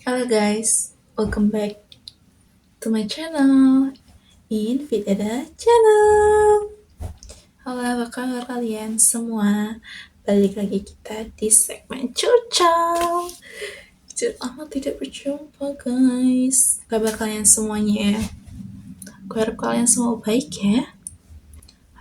Halo guys, welcome back to my channel in Vidada Channel. Halo, apa kabar kalian semua? Balik lagi kita di segmen curcol. Sudah lama tidak berjumpa guys. Kabar kalian semuanya? Aku harap kalian semua baik ya.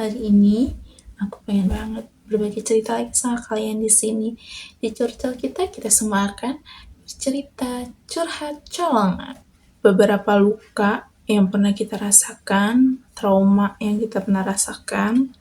Hari ini aku pengen banget berbagi cerita lagi sama kalian di sini. Di curcol kita semua akan bercerita curhat colongan. Beberapa luka yang pernah kita rasakan, trauma yang kita pernah rasakan,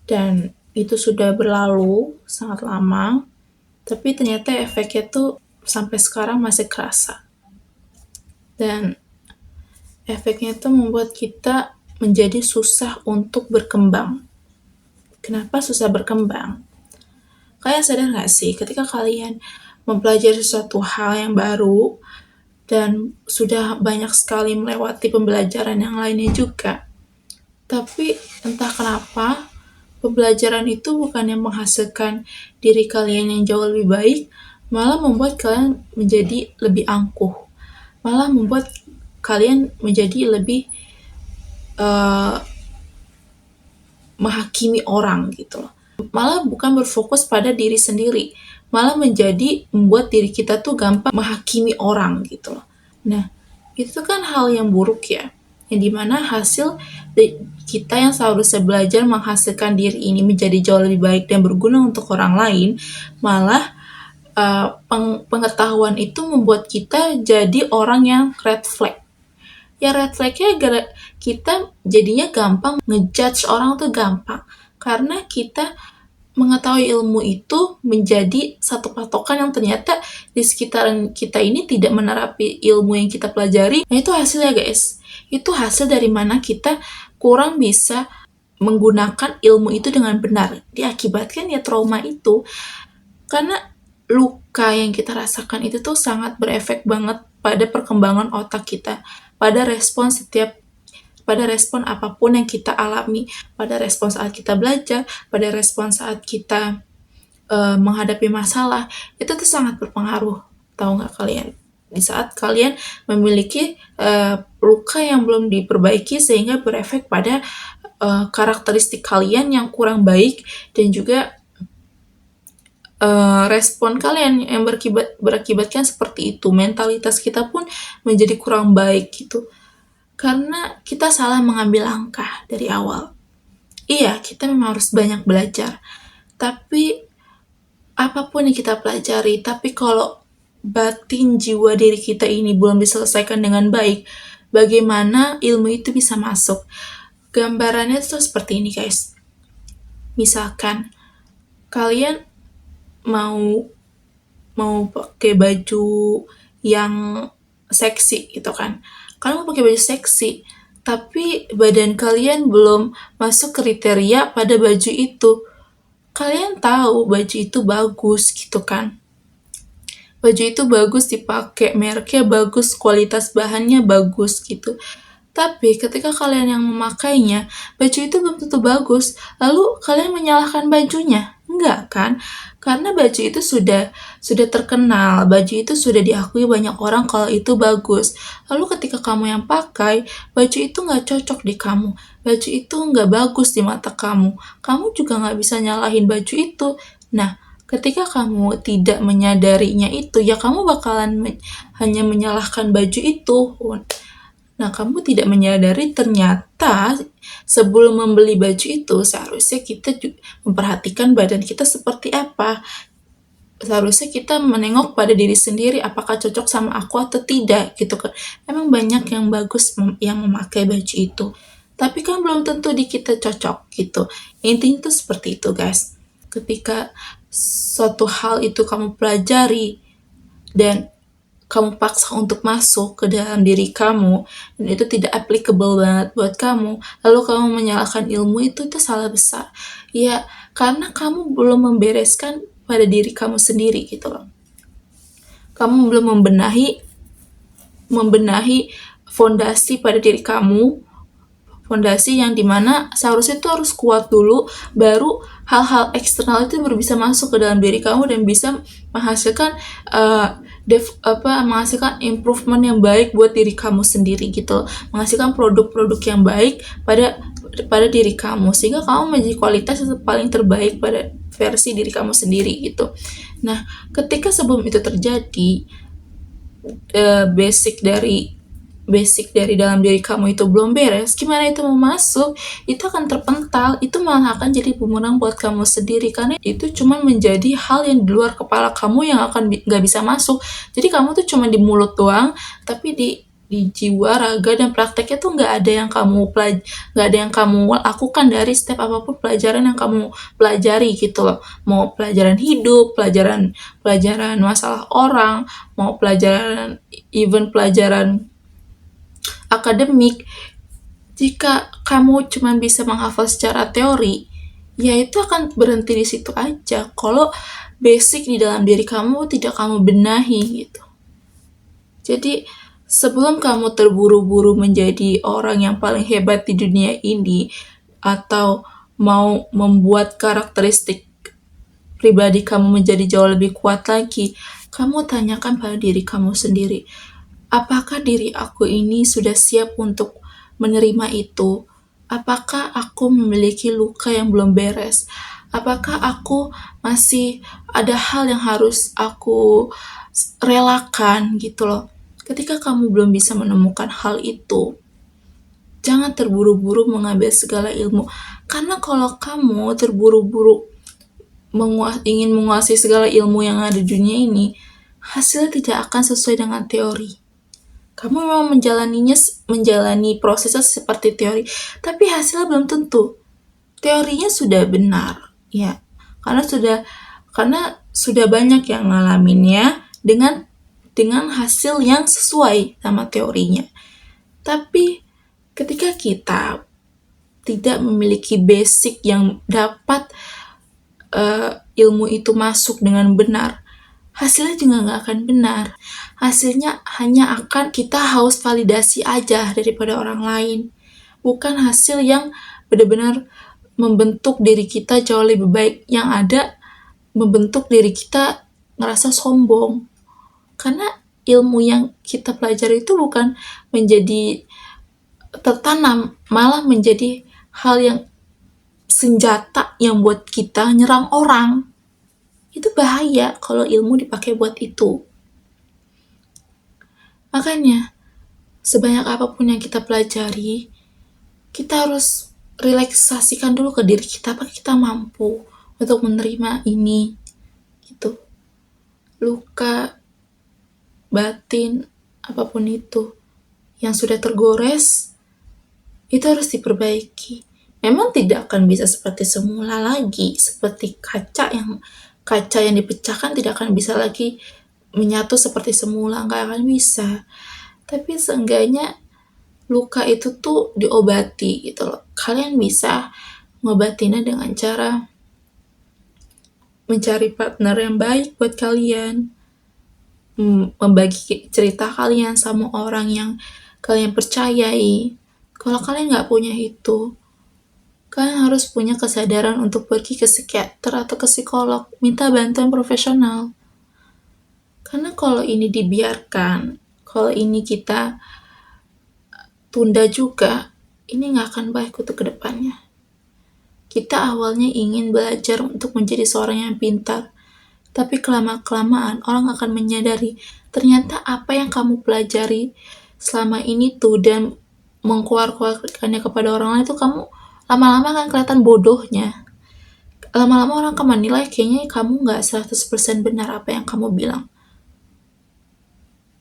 dan itu sudah berlalu sangat lama, tapi ternyata efeknya tuh sampai sekarang masih kerasa. Dan efeknya tuh membuat kita menjadi susah untuk berkembang. Kenapa susah berkembang? Kalian sadar gak sih ketika kalian mempelajari sesuatu hal yang baru, dan sudah banyak sekali melewati pembelajaran yang lainnya juga. Tapi entah kenapa, pembelajaran itu bukan yang menghasilkan diri kalian yang jauh lebih baik, malah membuat kalian menjadi lebih angkuh. Malah membuat kalian menjadi lebih menghakimi orang gitu loh. Malah bukan berfokus pada diri sendiri, malah menjadi membuat diri kita tuh gampang menghakimi orang gitu loh. Nah, itu kan hal yang buruk ya, yang dimana hasil kita yang seharusnya belajar menghasilkan diri ini menjadi jauh lebih baik dan berguna untuk orang lain, malah pengetahuan itu membuat kita jadi orang yang red flag. Ya red flagnya kita jadinya gampang ngejudge orang tuh gampang, karena kita mengetahui ilmu itu menjadi satu patokan yang ternyata di sekitaran kita ini tidak menerapi ilmu yang kita pelajari. Nah itu hasilnya guys, itu hasil dari mana kita kurang bisa menggunakan ilmu itu dengan benar, diakibatkan ya trauma itu. Karena luka yang kita rasakan itu tuh sangat berefek banget pada perkembangan otak kita, pada respon apapun yang kita alami, pada respon saat kita belajar, pada respon saat kita menghadapi masalah, itu tuh sangat berpengaruh. Tahu nggak kalian? Di saat kalian memiliki luka yang belum diperbaiki sehingga berefek pada karakteristik kalian yang kurang baik, dan juga respon kalian yang berakibatkan seperti itu. Mentalitas kita pun menjadi kurang baik gitu, karena kita salah mengambil langkah dari awal. Iya, kita memang harus banyak belajar, tapi apapun yang kita pelajari, tapi kalau batin jiwa diri kita ini belum diselesaikan dengan baik, bagaimana ilmu itu bisa masuk? Gambarannya tuh seperti ini guys. Misalkan kalian mau pakai baju yang seksi gitu kan. Kalian mau pakai baju seksi, tapi badan kalian belum masuk kriteria pada baju itu. Kalian tahu baju itu bagus gitu kan. Baju itu bagus dipakai, mereknya bagus, kualitas bahannya bagus gitu. Tapi ketika kalian yang memakainya, baju itu belum tentu bagus, lalu kalian menyalahkan bajunya. Enggak kan? Karena baju itu sudah terkenal, baju itu sudah diakui banyak orang kalau itu bagus. Lalu ketika kamu yang pakai, baju itu nggak cocok di kamu, baju itu nggak bagus di mata kamu, kamu juga nggak bisa nyalahin baju itu. Nah, ketika kamu tidak menyadarinya itu, ya kamu bakalan hanya menyalahkan baju itu. Nah, kamu tidak menyadari ternyata sebelum membeli baju itu, seharusnya kita memperhatikan badan kita seperti apa. Seharusnya kita menengok pada diri sendiri, apakah cocok sama aku atau tidak, gitu kan. Emang banyak yang bagus yang memakai baju itu, tapi kan belum tentu di kita cocok, gitu. Intinya tuh seperti itu, guys. Ketika suatu hal itu kamu pelajari, dan kamu paksa untuk masuk ke dalam diri kamu, dan itu tidak applicable banget buat kamu, lalu kamu menyalahkan ilmu itu salah besar. Ya, karena kamu belum membereskan pada diri kamu sendiri gitu loh. Kamu belum membenahi fondasi pada diri kamu, fondasi yang dimana seharusnya itu harus kuat dulu, baru hal-hal eksternal itu baru bisa masuk ke dalam diri kamu dan bisa menghasilkan menghasilkan improvement yang baik buat diri kamu sendiri gitu, menghasilkan produk-produk yang baik pada diri kamu, sehingga kamu menjadi kualitas yang paling terbaik pada versi diri kamu sendiri gitu. Nah, ketika sebelum itu terjadi, basic dari dalam diri kamu itu belum beres, gimana itu mau masuk, itu akan terpental, itu malah akan jadi bumerang buat kamu sendiri, karena itu cuma menjadi hal yang di luar kepala kamu yang akan nggak bisa masuk. Jadi kamu tuh cuma di mulut doang, tapi di jiwa, raga, dan prakteknya tuh nggak ada yang kamu lakukan dari setiap apapun pelajaran yang kamu pelajari gitu loh. Mau pelajaran hidup, pelajaran masalah orang, mau pelajaran akademik. Jika kamu cuma bisa menghafal secara teori, ya itu akan berhenti di situ aja. Kalau basic di dalam diri kamu tidak kamu benahi gitu. Jadi sebelum kamu terburu-buru menjadi orang yang paling hebat di dunia ini, atau mau membuat karakteristik pribadi kamu menjadi jauh lebih kuat lagi, kamu tanyakan pada diri kamu sendiri, apakah diri aku ini sudah siap untuk menerima itu? Apakah aku memiliki luka yang belum beres? Apakah aku masih ada hal yang harus aku relakan gitu loh. Ketika kamu belum bisa menemukan hal itu, jangan terburu-buru mengambil segala ilmu. Karena kalau kamu terburu-buru ingin menguasai segala ilmu yang ada di dunia ini, hasilnya tidak akan sesuai dengan teori. Kamu memang menjalani prosesnya seperti teori, tapi hasilnya belum tentu. Teorinya sudah benar, ya, karena sudah banyak yang ngalaminnya dengan hasil yang sesuai sama teorinya. Tapi ketika kita tidak memiliki basic yang dapat ilmu itu masuk dengan benar, hasilnya juga nggak akan benar. Hasilnya hanya akan kita haus validasi aja daripada orang lain, bukan hasil yang benar-benar membentuk diri kita jauh lebih baik, yang ada membentuk diri kita ngerasa sombong. Karena ilmu yang kita pelajari itu bukan menjadi tertanam, malah menjadi hal yang senjata yang buat kita nyerang orang. Itu bahaya kalau ilmu dipakai buat itu. Makanya, sebanyak apapun yang kita pelajari, kita harus relaksasikan dulu ke diri kita, apakah kita mampu untuk menerima ini gitu. Luka batin apapun itu yang sudah tergores, itu harus diperbaiki. Memang tidak akan bisa seperti semula lagi, seperti kaca yang dipecahkan tidak akan bisa lagi menyatu seperti semula, nggak akan bisa. Tapi seenggaknya luka itu tuh diobati gitu loh. Kalian bisa ngobatinnya dengan cara mencari partner yang baik buat kalian, membagi cerita kalian sama orang yang kalian percayai. Kalau kalian nggak punya itu, kalian harus punya kesadaran untuk pergi ke psikiater atau ke psikolog, minta bantuan profesional. Karena kalau ini dibiarkan, kalau ini kita tunda juga, ini nggak akan baik untuk kedepannya. Kita awalnya ingin belajar untuk menjadi seorang yang pintar, tapi kelama-kelamaan orang akan menyadari ternyata apa yang kamu pelajari selama ini tuh dan mengkeluarkannya kepada orang lain itu, kamu lama-lama akan kelihatan bodohnya. Lama-lama orang akan menilai kayaknya kamu nggak 100% benar apa yang kamu bilang.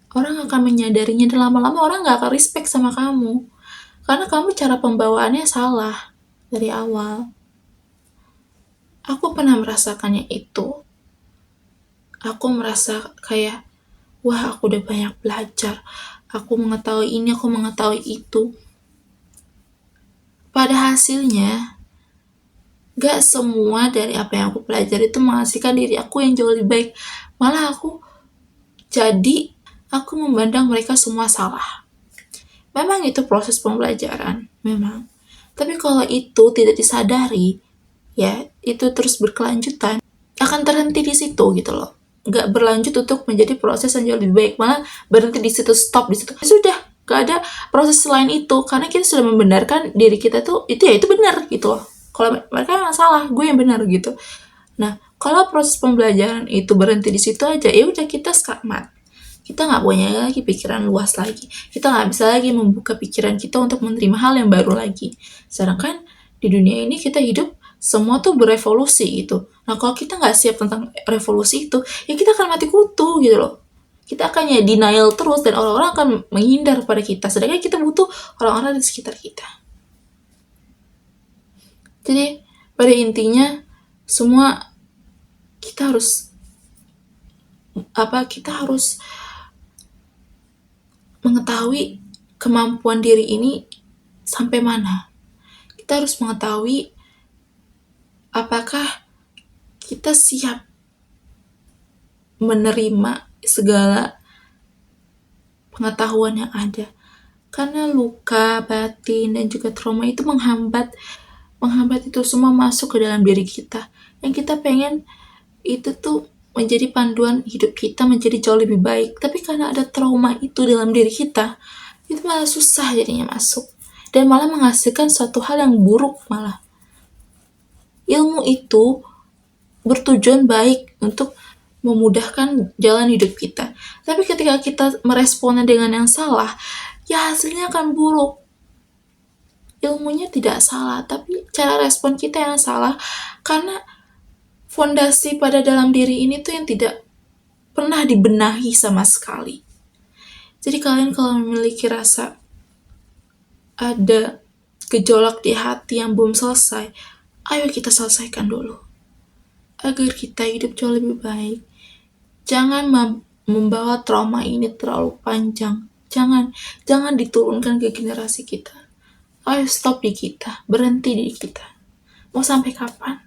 Orang akan menyadarinya dan lama-lama orang nggak akan respect sama kamu. Karena kamu cara pembawaannya salah dari awal. Aku pernah merasakannya itu. Aku merasa kayak, wah aku udah banyak belajar. Aku mengetahui ini, aku mengetahui itu. Pada hasilnya, gak semua dari apa yang aku pelajari itu menghasilkan diri aku yang jauh lebih baik. Malah aku memandang mereka semua salah. Memang itu proses pembelajaran, memang. Tapi kalau itu tidak disadari, ya itu terus berkelanjutan, akan terhenti di situ gitu loh. nggak berlanjut untuk menjadi proses yang jauh lebih baik, malah berhenti di situ, stop di situ, sudah gak ada proses selain itu, karena kita sudah membenarkan diri kita tuh itu ya itu benar gitu loh. Kalau mereka yang salah, gue yang benar gitu. Nah, kalau proses pembelajaran itu berhenti di situ aja, ya udah kita skakmat. Kita nggak punya lagi pikiran luas lagi. Kita nggak bisa lagi membuka pikiran kita untuk menerima hal yang baru lagi. Sedangkan di dunia ini kita hidup semua tuh berevolusi gitu. Nah, kalau kita nggak siap tentang revolusi itu, ya kita akan mati kutu gitu loh. Kita akan ya denial terus dan orang-orang akan menghindar pada kita. Sedangkan kita butuh orang-orang di sekitar kita. Jadi pada intinya semua kita harus kita harus mengetahui kemampuan diri ini sampai mana. Kita harus mengetahui apakah kita siap menerima segala pengetahuan yang ada. Karena luka, batin, dan juga trauma itu menghambat itu semua masuk ke dalam diri kita. Yang kita pengen itu tuh menjadi panduan hidup kita menjadi jauh lebih baik. Tapi karena ada trauma itu dalam diri kita, itu malah susah jadinya masuk. Dan malah menghasilkan suatu hal yang buruk malah. Ilmu itu bertujuan baik untuk memudahkan jalan hidup kita. Tapi ketika kita meresponnya dengan yang salah, ya hasilnya akan buruk. Ilmunya tidak salah, tapi cara respon kita yang salah karena fondasi pada dalam diri ini tuh yang tidak pernah dibenahi sama sekali. Jadi kalian kalau memiliki rasa ada gejolak di hati yang belum selesai, ayo kita selesaikan dulu. Agar kita hidup jauh lebih baik. Jangan membawa trauma ini terlalu panjang. Jangan diturunkan ke generasi kita. Ayo stop di kita, berhenti di kita. Mau sampai kapan?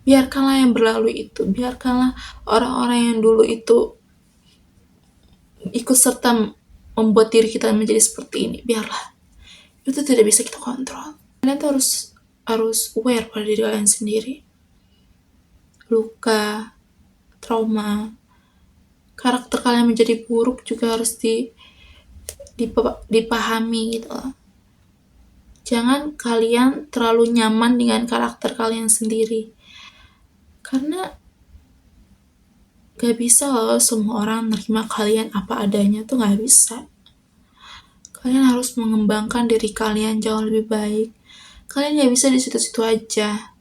Biarkanlah yang berlalu itu, biarkanlah orang-orang yang dulu itu ikut serta membuat diri kita menjadi seperti ini, biarlah. Itu tidak bisa kita kontrol. Kalian tuh harus aware pada diri kalian sendiri. Luka, trauma, karakter kalian menjadi buruk juga harus dipahami gitu loh. Jangan kalian terlalu nyaman dengan karakter kalian sendiri. Karena gak bisa loh semua orang nerima kalian apa adanya, tuh gak bisa. Kalian harus mengembangkan diri kalian jauh lebih baik. Kalian gak bisa di situ-situ aja.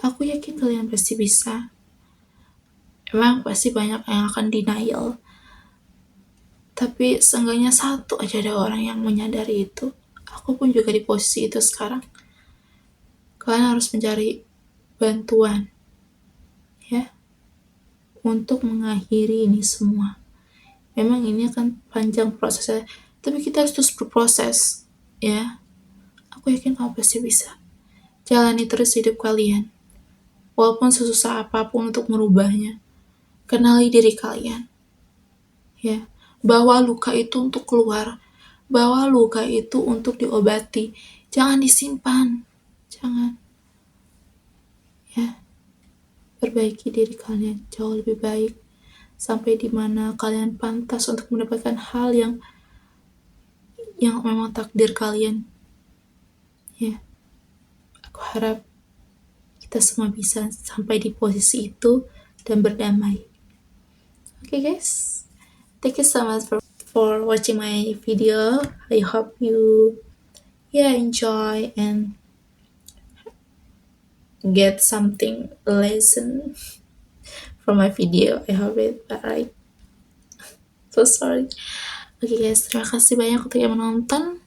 Aku yakin kalian pasti bisa. Emang pasti banyak yang akan denial. Tapi seenggaknya satu aja ada orang yang menyadari itu. Aku pun juga di posisi itu sekarang. Kalian harus mencari bantuan. Ya. Untuk mengakhiri ini semua. Memang ini akan panjang prosesnya. Tapi kita harus terus berproses. Ya. Aku yakin kamu pasti bisa. Jalani terus hidup kalian. Walaupun sesusah apapun untuk merubahnya. Kenali diri kalian. Ya. Bawa luka itu untuk keluar. Bawa luka itu untuk diobati. Jangan disimpan. Jangan. Ya. Perbaiki diri kalian jauh lebih baik. Sampai di mana kalian pantas untuk mendapatkan hal yang memang takdir kalian. Ya. Aku harap kita semua bisa sampai di posisi itu dan berdamai. Okay guys, thank you so much for watching my video. I hope you enjoy and get something lesson from my video. I hope it right. So sorry. Okay guys, terima kasih banyak untuk yang menonton.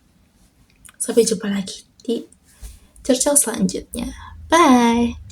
Sampai jumpa lagi di cerca selanjutnya. Bye.